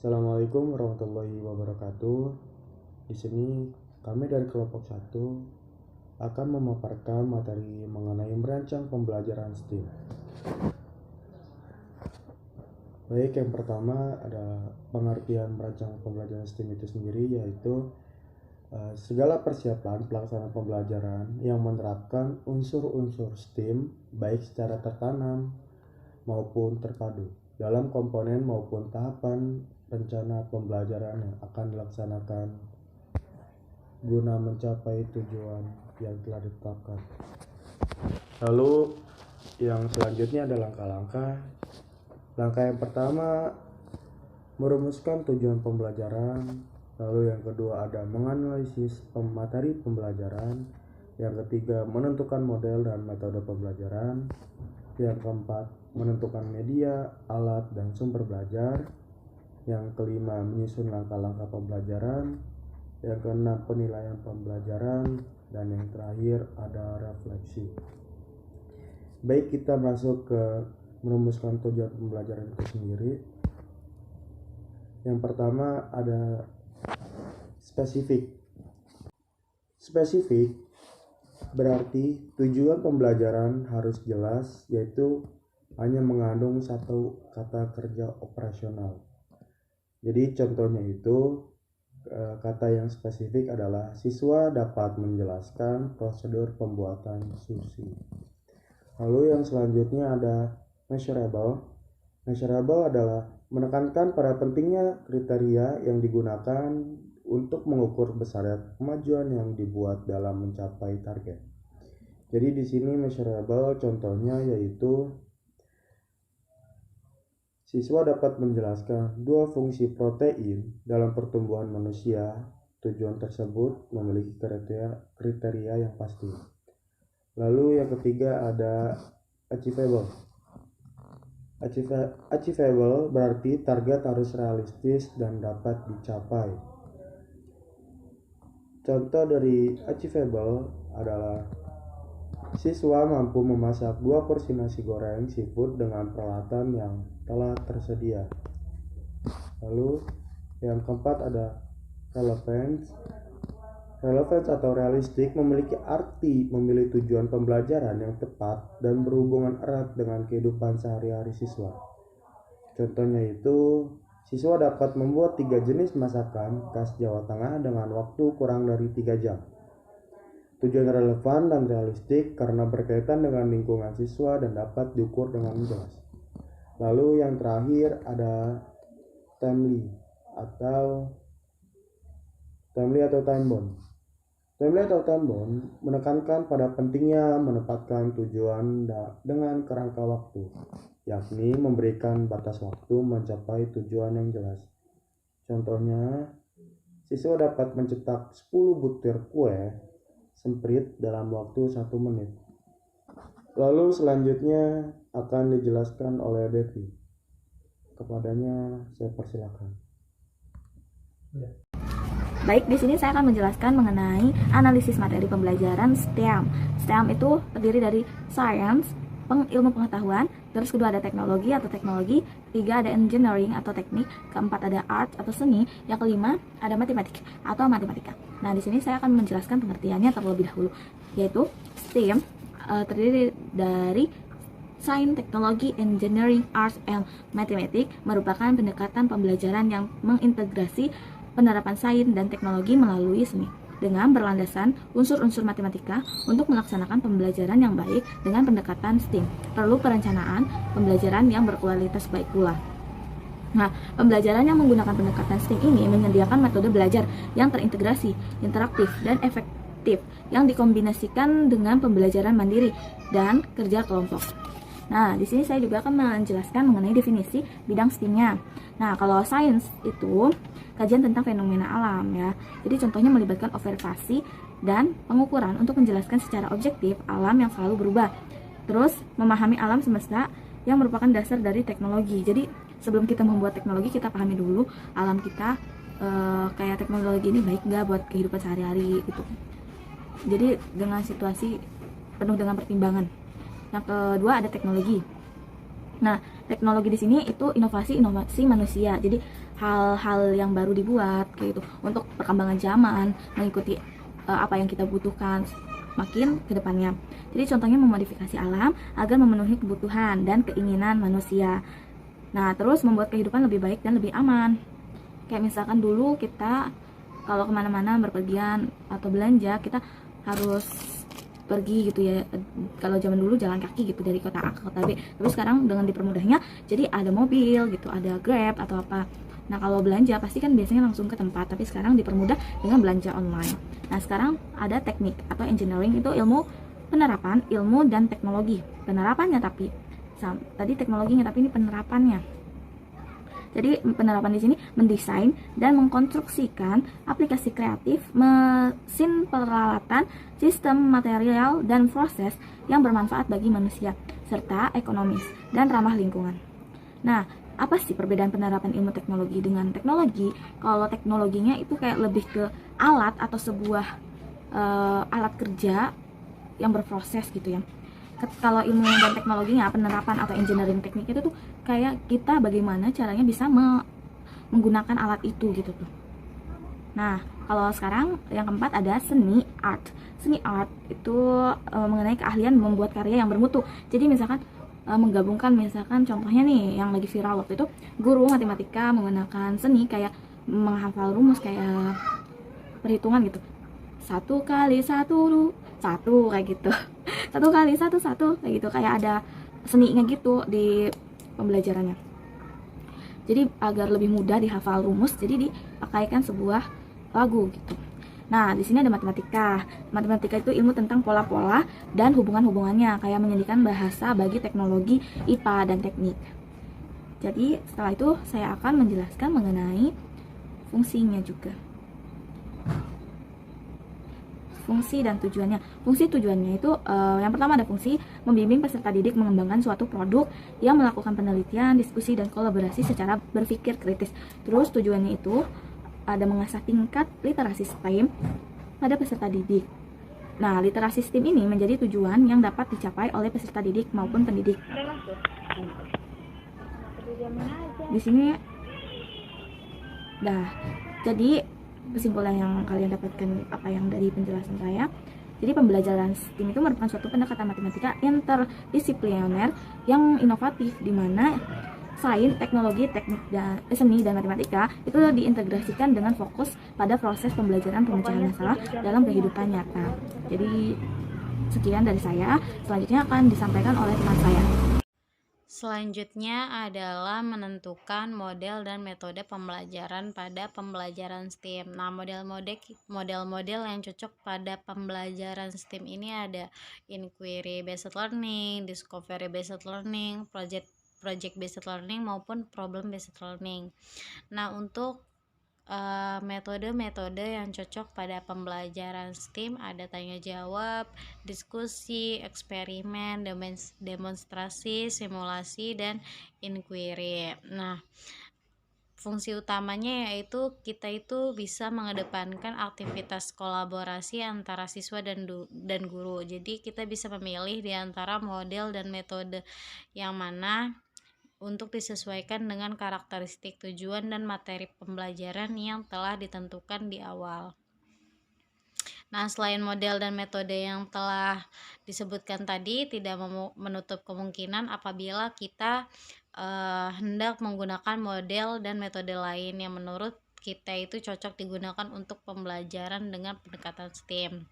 Assalamualaikum warahmatullahi wabarakatuh. Di sini kami dari kelompok 1 akan memaparkan materi mengenai merancang pembelajaran STEAM. Baik, yang pertama ada pengertian merancang pembelajaran STEAM itu sendiri, yaitu segala persiapan pelaksanaan pembelajaran yang menerapkan unsur-unsur STEAM baik secara tertanam maupun terpadu dalam komponen maupun tahapan rencana pembelajaran yang akan dilaksanakan guna mencapai tujuan yang telah ditetapkan. Lalu yang selanjutnya ada langkah-langkah. Langkah yang pertama merumuskan tujuan pembelajaran. Lalu yang kedua ada menganalisis materi pembelajaran. Yang ketiga menentukan model dan metode pembelajaran. Yang keempat menentukan media, alat, dan sumber belajar. Yang kelima menyusun langkah-langkah pembelajaran. Yang keenam penilaian pembelajaran. Dan yang terakhir ada refleksi. Baik, kita masuk ke merumuskan tujuan pembelajaran itu sendiri. Yang pertama ada spesifik. Spesifik berarti tujuan pembelajaran harus jelas, yaitu hanya mengandung satu kata kerja operasional. Jadi contohnya itu kata yang spesifik adalah siswa dapat menjelaskan prosedur pembuatan sushi. Lalu yang selanjutnya ada measurable. Measurable adalah menekankan pada pentingnya kriteria yang digunakan untuk mengukur besarnya kemajuan yang dibuat dalam mencapai target. Jadi di sini measurable contohnya yaitu siswa dapat menjelaskan dua fungsi protein dalam pertumbuhan manusia. Tujuan tersebut memiliki kriteria yang pasti. Lalu yang ketiga ada achievable. Achievable berarti target harus realistis dan dapat dicapai. Contoh dari achievable adalah siswa mampu memasak 2 porsi nasi goreng seafood dengan peralatan yang telah tersedia. Lalu yang keempat ada relevance. Relevance atau realistik memiliki arti memilih tujuan pembelajaran yang tepat dan berhubungan erat dengan kehidupan sehari-hari siswa. Contohnya itu, siswa dapat membuat 3 jenis masakan khas Jawa Tengah dengan waktu kurang dari 3 jam. Tujuan relevan dan realistik karena berkaitan dengan lingkungan siswa dan dapat diukur dengan jelas. Lalu yang terakhir ada timely atau time bound. Timely atau time bound menekankan pada pentingnya menempatkan tujuan dengan kerangka waktu, yakni memberikan batas waktu mencapai tujuan yang jelas. Contohnya, siswa dapat mencetak 10 butir kue semprit dalam waktu 1 menit. Lalu selanjutnya akan dijelaskan oleh Devi. Kepadanya saya persilakan. Baik, di sini saya akan menjelaskan mengenai analisis materi pembelajaran STEM. STEM itu terdiri dari science, ilmu pengetahuan, terus kedua ada teknologi atau teknologi, ketiga ada engineering atau teknik, keempat ada art atau seni, yang kelima ada matematik atau matematika. Nah, di sini saya akan menjelaskan pengertiannya terlebih dahulu, yaitu STEM terdiri dari Science, Teknologi, Engineering, Arts, and Mathematics merupakan pendekatan pembelajaran yang mengintegrasi penerapan sains dan teknologi melalui seni dengan berlandaskan unsur-unsur matematika untuk melaksanakan pembelajaran yang baik dengan pendekatan STEAM. Perlu perencanaan pembelajaran yang berkualitas baik pula. Nah, pembelajaran yang menggunakan pendekatan STEAM ini menyediakan metode belajar yang terintegrasi, interaktif, dan efektif yang dikombinasikan dengan pembelajaran mandiri dan kerja kelompok. Nah, di sini saya juga akan menjelaskan mengenai definisi bidang STEAM-nya. Nah, kalau sains itu kajian tentang fenomena alam ya. Jadi contohnya melibatkan observasi dan pengukuran untuk menjelaskan secara objektif alam yang selalu berubah. Terus memahami alam semesta yang merupakan dasar dari teknologi. Jadi sebelum kita membuat teknologi, kita pahami dulu alam kita, kayak teknologi ini baik nggak buat kehidupan sehari-hari gitu. Jadi dengan situasi penuh dengan pertimbangan. Yang kedua ada teknologi. Nah, teknologi di sini itu inovasi manusia. Jadi hal-hal yang baru dibuat kayak gitu untuk perkembangan zaman, mengikuti apa yang kita butuhkan makin ke depannya. Jadi contohnya memodifikasi alam agar memenuhi kebutuhan dan keinginan manusia. Nah, terus membuat kehidupan lebih baik dan lebih aman. Kayak misalkan dulu kita kalau kemana-mana berpergian atau belanja, kita harus pergi gitu ya. Kalau zaman dulu jalan kaki gitu dari kota A ke kota B. Tapi sekarang dengan dipermudahnya, jadi ada mobil gitu, ada Grab atau apa. Nah, kalau belanja pasti kan biasanya langsung ke tempat, tapi sekarang dipermudah dengan belanja online. Nah, sekarang ada teknik atau engineering, itu ilmu penerapan, ilmu dan teknologi. Penerapannya tapi tadi teknologinya, tapi ini penerapannya. Jadi penerapan di sini mendesain dan mengkonstruksikan aplikasi kreatif, mesin peralatan, sistem material dan proses yang bermanfaat bagi manusia serta ekonomis dan ramah lingkungan. Nah, apa sih perbedaan penerapan ilmu teknologi dengan teknologi? Kalau teknologinya itu kayak lebih ke alat atau sebuah alat kerja yang berproses gitu ya. Kalau ilmu dan teknologinya, penerapan atau engineering teknik itu tuh kayak kita bagaimana caranya bisa menggunakan alat itu gitu tuh. Nah, kalau sekarang yang keempat ada seni art. Seni art itu mengenai keahlian membuat karya yang bermutu. Jadi misalkan menggabungkan, misalkan contohnya nih yang lagi viral waktu itu, guru matematika menggunakan seni kayak menghafal rumus kayak perhitungan gitu. 1 kali 1 kayak gitu. 1 kali 1 1 kayak gitu, kayak ada seninya gitu di pembelajarannya. Jadi agar lebih mudah dihafal rumus, jadi dipakaikan sebuah lagu gitu. Nah, di sini ada matematika. Matematika itu ilmu tentang pola-pola dan hubungan-hubungannya, kayak menjadikan bahasa bagi teknologi IPA dan teknik. Jadi setelah itu saya akan menjelaskan mengenai fungsinya juga. Fungsi dan tujuannya. Fungsi tujuannya itu yang pertama ada fungsi membimbing peserta didik mengembangkan suatu produk yang melakukan penelitian, diskusi dan kolaborasi secara berpikir kritis. Terus tujuannya itu ada mengasah tingkat literasi STEM pada peserta didik. Nah, literasi STEM ini menjadi tujuan yang dapat dicapai oleh peserta didik maupun pendidik. Di sini dah. Jadi kesimpulan yang kalian dapatkan apa yang dari penjelasan saya. Jadi pembelajaran STEM itu merupakan suatu pendekatan matematika interdisipliner yang inovatif di mana sains, teknologi, teknik dan seni dan matematika itu diintegrasikan dengan fokus pada proses pembelajaran pemecahan masalah dalam kehidupan nyata. Jadi sekian dari saya. Selanjutnya akan disampaikan oleh teman saya. Selanjutnya adalah menentukan model dan metode pembelajaran pada pembelajaran STEM. Nah, model-model yang cocok pada pembelajaran STEM ini ada inquiry based learning, discovery based learning, project based learning maupun problem based learning. Nah, untuk metode-metode yang cocok pada pembelajaran STEM ada tanya jawab, diskusi, eksperimen, demonstrasi, simulasi, dan inquiry. Nah, fungsi utamanya yaitu kita itu bisa mengedepankan aktivitas kolaborasi antara siswa dan guru. Jadi kita bisa memilih di antara model dan metode yang mana untuk disesuaikan dengan karakteristik tujuan dan materi pembelajaran yang telah ditentukan di awal. Nah, selain model dan metode yang telah disebutkan tadi, tidak menutup kemungkinan apabila kita hendak menggunakan model dan metode lain yang menurut kita itu cocok digunakan untuk pembelajaran dengan pendekatan STEM.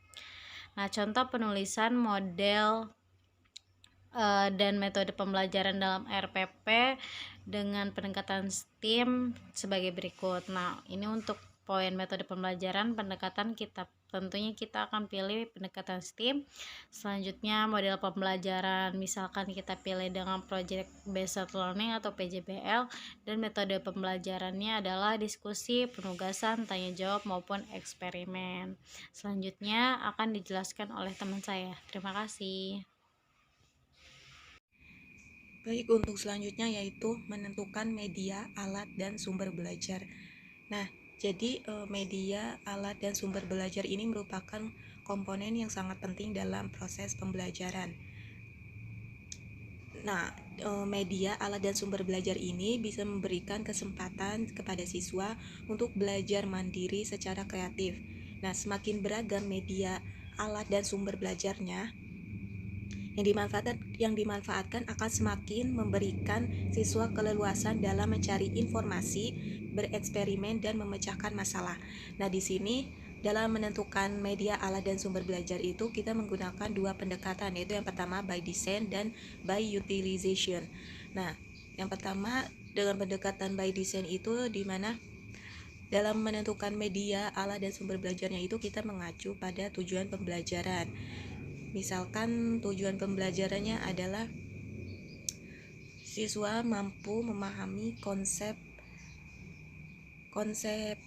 Nah, contoh penulisan model dan metode pembelajaran dalam RPP dengan pendekatan STEM sebagai berikut. Nah, ini untuk poin metode pembelajaran pendekatan tentunya kita akan pilih pendekatan STEM. Selanjutnya model pembelajaran, misalkan kita pilih dengan project based learning atau PJBL, dan metode pembelajarannya adalah diskusi, penugasan, tanya jawab maupun eksperimen. Selanjutnya akan dijelaskan oleh teman saya. Terima kasih. Baik, untuk selanjutnya yaitu menentukan media, alat, dan sumber belajar. Nah, jadi media, alat, dan sumber belajar ini merupakan komponen yang sangat penting dalam proses pembelajaran. Nah, media, alat, dan sumber belajar ini bisa memberikan kesempatan kepada siswa untuk belajar mandiri secara kreatif. Nah, semakin beragam media, alat, dan sumber belajarnya, yang dimanfaatkan akan semakin memberikan siswa keleluasan dalam mencari informasi, bereksperimen, dan memecahkan masalah. Nah, di sini dalam menentukan media, alat, dan sumber belajar itu kita menggunakan dua pendekatan, yaitu yang pertama by design dan by utilization. Nah, yang pertama dengan pendekatan by design itu di mana dalam menentukan media, alat, dan sumber belajarnya itu kita mengacu pada tujuan pembelajaran. Misalkan tujuan pembelajarannya adalah siswa mampu memahami konsep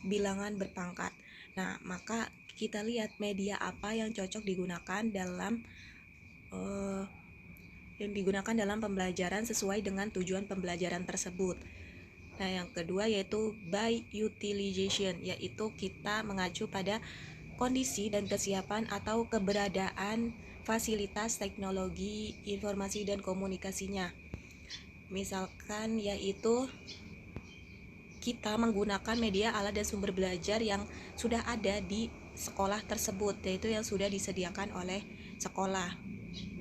bilangan berpangkat. Nah, maka kita lihat media apa yang cocok digunakan dalam pembelajaran sesuai dengan tujuan pembelajaran tersebut. Nah, yang kedua yaitu by utilization, yaitu kita mengacu pada kondisi dan kesiapan atau keberadaan fasilitas teknologi informasi dan komunikasinya. Misalkan yaitu kita menggunakan media, alat, dan sumber belajar yang sudah ada di sekolah tersebut, yaitu yang sudah disediakan oleh sekolah.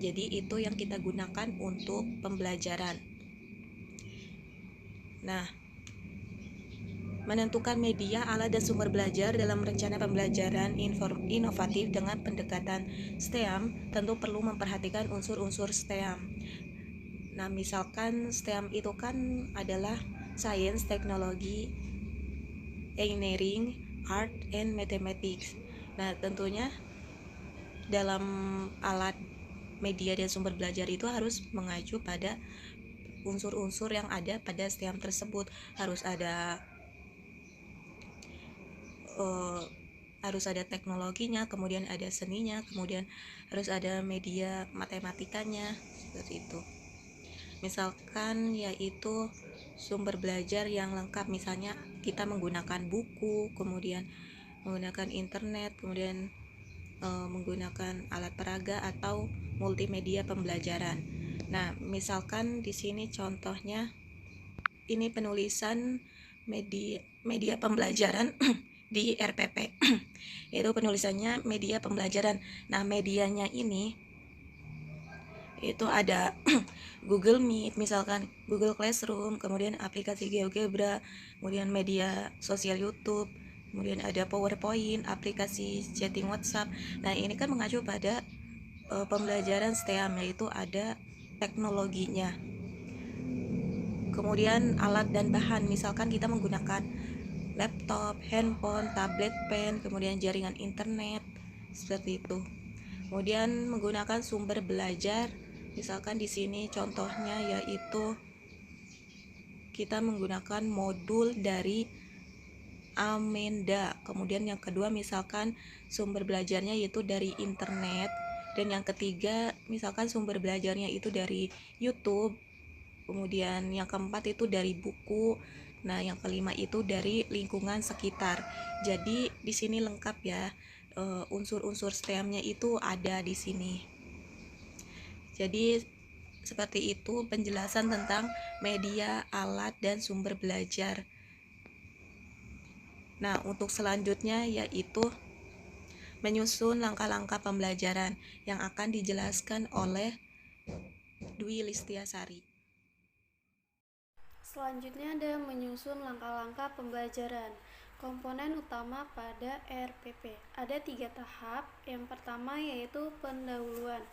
Jadi itu yang kita gunakan untuk pembelajaran. Nah, menentukan media, alat, dan sumber belajar dalam rencana pembelajaran inovatif dengan pendekatan STEM tentu perlu memperhatikan unsur-unsur STEM. Nah, misalkan STEM itu kan adalah Science, Technology, Engineering, Art, and Mathematics. Nah, tentunya dalam alat, media, dan sumber belajar itu harus mengacu pada unsur-unsur yang ada pada STEM tersebut. Harus ada teknologinya, kemudian ada seninya, kemudian harus ada media matematikanya, seperti itu. Misalkan yaitu sumber belajar yang lengkap, misalnya kita menggunakan buku, kemudian menggunakan internet, kemudian menggunakan alat peraga atau multimedia pembelajaran. Nah, misalkan di sini contohnya ini penulisan media pembelajaran di RPP yaitu penulisannya media pembelajaran. Nah, medianya ini itu ada Google Meet, misalkan Google Classroom, kemudian aplikasi GeoGebra, kemudian media sosial YouTube, kemudian ada PowerPoint, aplikasi chatting WhatsApp. Nah, ini kan mengacu pada pembelajaran STEM, yaitu ada teknologinya. Kemudian alat dan bahan, misalkan kita menggunakan laptop, handphone, tablet, pen, kemudian jaringan internet, seperti itu. Kemudian menggunakan sumber belajar, misalkan di sini contohnya yaitu kita menggunakan modul dari Amenda. Kemudian yang kedua misalkan sumber belajarnya yaitu dari internet, dan yang ketiga misalkan sumber belajarnya itu dari YouTube. Kemudian yang keempat itu dari buku. Nah, yang kelima itu dari lingkungan sekitar. Jadi di sini lengkap ya, unsur-unsur STEM-nya itu ada di sini. Jadi seperti itu penjelasan tentang media, alat, dan sumber belajar. Nah, untuk selanjutnya yaitu menyusun langkah-langkah pembelajaran yang akan dijelaskan oleh Dwi Listiasari. Selanjutnya ada menyusun langkah-langkah pembelajaran. Komponen utama pada RPP ada 3 tahap. Yang pertama yaitu pendahuluan.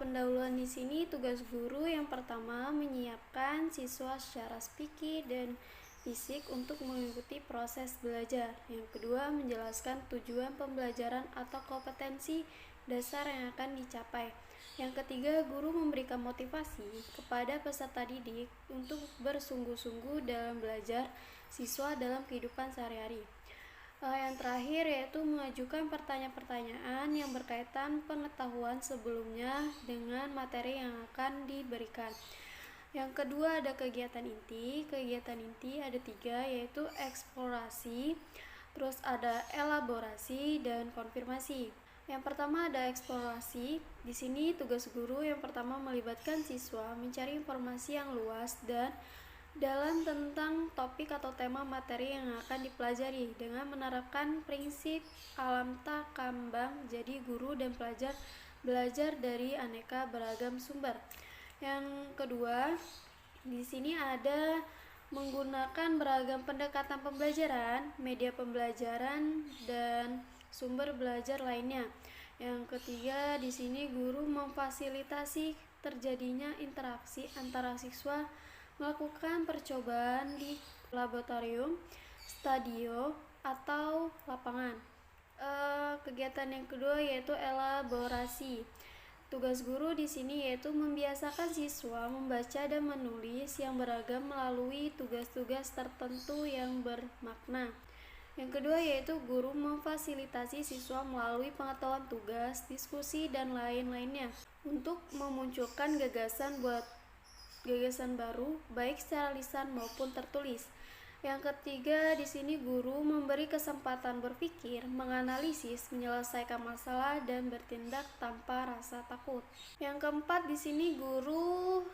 Pendahuluan di sini tugas guru yang pertama menyiapkan siswa secara psikis dan fisik untuk mengikuti proses belajar. Yang kedua menjelaskan tujuan pembelajaran atau kompetensi dasar yang akan dicapai. Yang ketiga, guru memberikan motivasi kepada peserta didik untuk bersungguh-sungguh dalam belajar siswa dalam kehidupan sehari-hari. Yang terakhir yaitu mengajukan pertanyaan-pertanyaan yang berkaitan pengetahuan sebelumnya dengan materi yang akan diberikan. Yang kedua ada kegiatan inti. Kegiatan inti ada 3 yaitu eksplorasi, terus ada elaborasi dan konfirmasi. Yang pertama ada eksplorasi. Di sini tugas guru yang pertama melibatkan siswa mencari informasi yang luas dan dalam tentang topik atau tema materi yang akan dipelajari dengan menerapkan prinsip alam tak kambang. Jadi guru dan pelajar belajar dari aneka beragam sumber. Yang kedua, di sini ada menggunakan beragam pendekatan pembelajaran, media pembelajaran, dan sumber belajar lainnya. Yang ketiga, di sini guru memfasilitasi terjadinya interaksi antara siswa melakukan percobaan di laboratorium, stadio, atau lapangan. Kegiatan yang kedua yaitu elaborasi. Tugas guru di sini yaitu membiasakan siswa membaca dan menulis yang beragam melalui tugas-tugas tertentu yang bermakna. Yang kedua yaitu guru memfasilitasi siswa melalui pengetahuan tugas, diskusi, dan lain-lainnya untuk memunculkan gagasan baru baik secara lisan maupun tertulis. Yang ketiga, di sini guru memberi kesempatan berpikir, menganalisis, menyelesaikan masalah, dan bertindak tanpa rasa takut. Yang keempat, di sini guru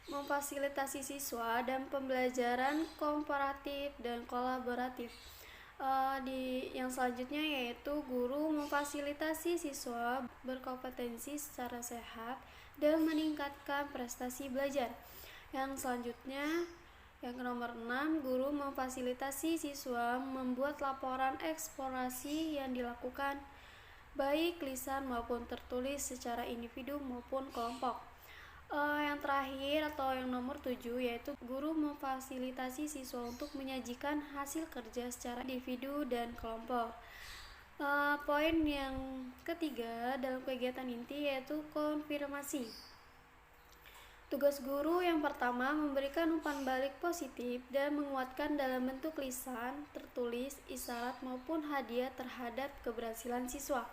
memfasilitasi siswa dan pembelajaran komparatif dan kolaboratif. Yang selanjutnya yaitu guru memfasilitasi siswa berkompetensi secara sehat dan meningkatkan prestasi belajar. Yang selanjutnya, yang nomor 6, guru memfasilitasi siswa membuat laporan eksplorasi yang dilakukan baik lisan maupun tertulis secara individu maupun kelompok. Yang terakhir atau yang nomor 7 yaitu guru memfasilitasi siswa untuk menyajikan hasil kerja secara individu dan kelompok. Poin yang ketiga dalam kegiatan inti yaitu konfirmasi. Tugas guru yang pertama memberikan umpan balik positif dan menguatkan dalam bentuk lisan, tertulis, isyarat maupun hadiah terhadap keberhasilan siswa.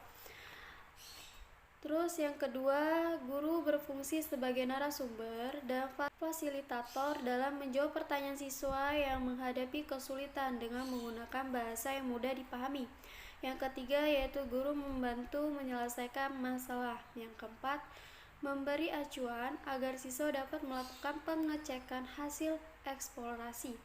Terus yang kedua, guru berfungsi sebagai narasumber dan fasilitator dalam menjawab pertanyaan siswa yang menghadapi kesulitan dengan menggunakan bahasa yang mudah dipahami. Yang ketiga yaitu guru membantu menyelesaikan masalah. Yang keempat, memberi acuan agar siswa dapat melakukan pengecekan hasil eksplorasi.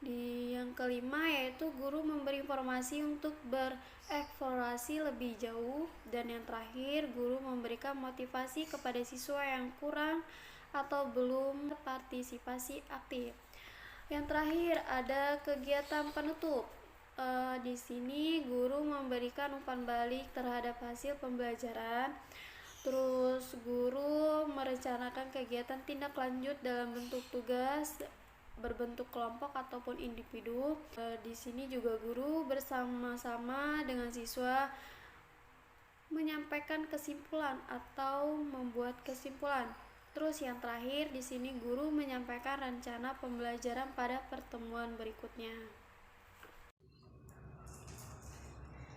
Yang kelima yaitu guru memberi informasi untuk bereksplorasi lebih jauh. Dan yang terakhir, guru memberikan motivasi kepada siswa yang kurang atau belum partisipasi aktif. Yang terakhir ada kegiatan penutup. Di sini guru memberikan umpan balik terhadap hasil pembelajaran. Terus guru merencanakan kegiatan tindak lanjut dalam bentuk tugas berbentuk kelompok ataupun individu. Di sini juga guru bersama-sama dengan siswa menyampaikan kesimpulan atau membuat kesimpulan. Terus yang terakhir di sini guru menyampaikan rencana pembelajaran pada pertemuan berikutnya.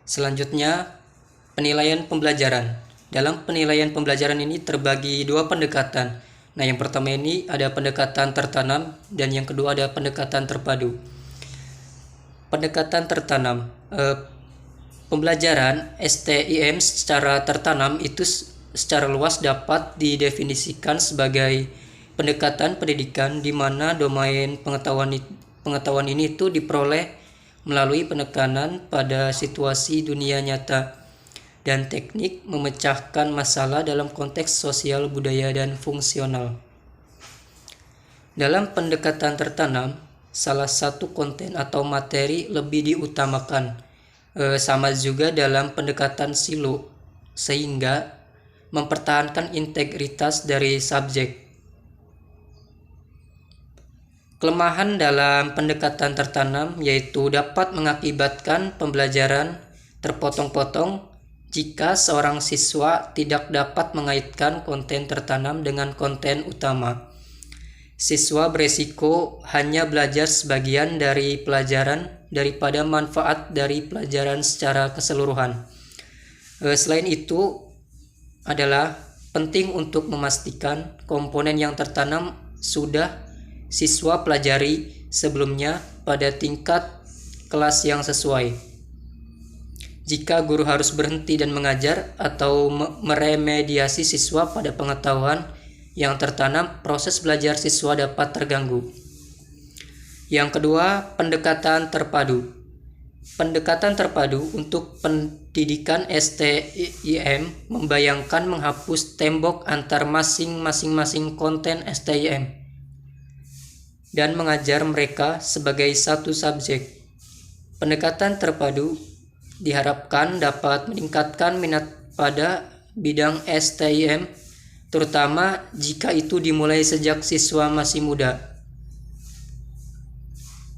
Selanjutnya, penilaian pembelajaran. Dalam penilaian pembelajaran ini terbagi dua pendekatan. Nah, yang pertama ini ada pendekatan tertanam dan yang kedua ada pendekatan terpadu. Pendekatan tertanam, pembelajaran STIM secara tertanam itu secara luas dapat didefinisikan sebagai pendekatan pendidikan di mana domain pengetahuan ini itu diperoleh melalui penekanan pada situasi dunia nyata dan teknik memecahkan masalah dalam konteks sosial, budaya, dan fungsional. Dalam pendekatan tertanam, salah satu konten atau materi lebih diutamakan, sama juga dalam pendekatan silo, sehingga mempertahankan integritas dari subjek. Kelemahan dalam pendekatan tertanam yaitu dapat mengakibatkan pembelajaran terpotong-potong jika seorang siswa tidak dapat mengaitkan konten tertanam dengan konten utama. Siswa beresiko hanya belajar sebagian dari pelajaran daripada manfaat dari pelajaran secara keseluruhan. Selain itu adalah penting untuk memastikan komponen yang tertanam sudah siswa pelajari sebelumnya pada tingkat kelas yang sesuai. jika guru harus berhenti dan mengajar atau meremediasi siswa pada pengetahuan yang tertanam, proses belajar siswa dapat terganggu. Yang kedua, pendekatan terpadu. Pendekatan terpadu untuk pendidikan STIM membayangkan menghapus tembok antar masing-masing konten STIM dan mengajar mereka sebagai satu subjek. Pendekatan terpadu diharapkan dapat meningkatkan minat pada bidang STIM, terutama jika itu dimulai sejak siswa masih muda.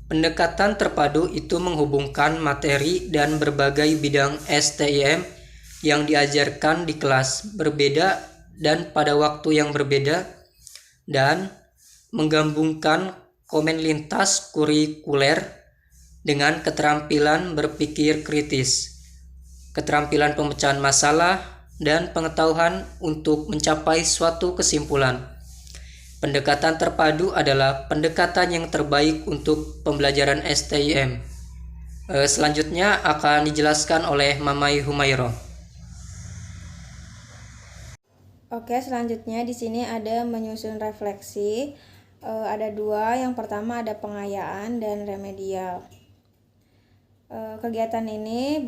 Pendekatan terpadu itu menghubungkan materi dan berbagai bidang STIM yang diajarkan di kelas berbeda dan pada waktu yang berbeda, dan menggabungkan komen lintas kurikuler dengan keterampilan berpikir kritis, keterampilan pemecahan masalah, dan pengetahuan untuk mencapai suatu kesimpulan. Pendekatan terpadu adalah pendekatan yang terbaik untuk pembelajaran STIM. Selanjutnya akan dijelaskan oleh Mamai Humairah. Oke, selanjutnya di sini ada menyusun refleksi. Ada dua. Yang pertama ada pengayaan dan remedial. Kegiatan ini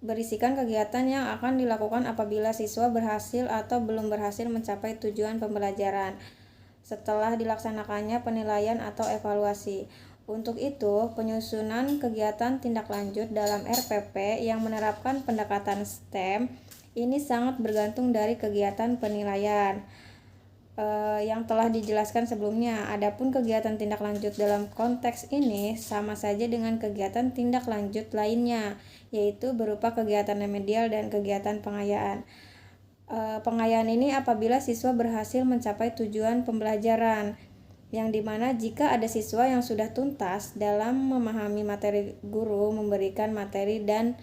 berisikan kegiatan yang akan dilakukan apabila siswa berhasil atau belum berhasil mencapai tujuan pembelajaran setelah dilaksanakannya penilaian atau evaluasi. Untuk itu, penyusunan kegiatan tindak lanjut dalam RPP yang menerapkan pendekatan STEM ini sangat bergantung dari kegiatan penilaian yang telah dijelaskan sebelumnya. Adapun kegiatan tindak lanjut dalam konteks ini sama saja dengan kegiatan tindak lanjut lainnya, yaitu berupa kegiatan remedial dan kegiatan pengayaan. Pengayaan ini apabila siswa berhasil mencapai tujuan pembelajaran, yang dimana jika ada siswa yang sudah tuntas dalam memahami materi, guru memberikan materi dan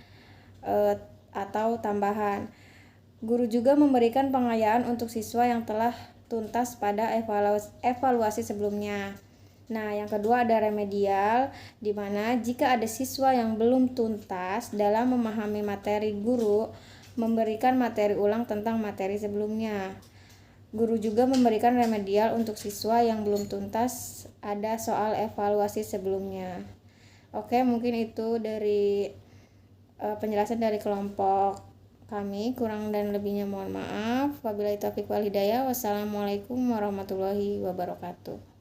atau tambahan. Guru juga memberikan pengayaan untuk siswa yang telah tuntas pada evaluasi sebelumnya. Nah, yang kedua ada remedial, di mana jika ada siswa yang belum tuntas dalam memahami materi, guru memberikan materi ulang tentang materi sebelumnya. Guru juga memberikan remedial untuk siswa yang belum tuntas ada soal evaluasi sebelumnya. Oke, mungkin itu dari penjelasan dari kelompok kami. Kurang dan lebihnya mohon maaf. Wabillahi taufiq wal hidayah. Wassalamualaikum warahmatullahi wabarakatuh.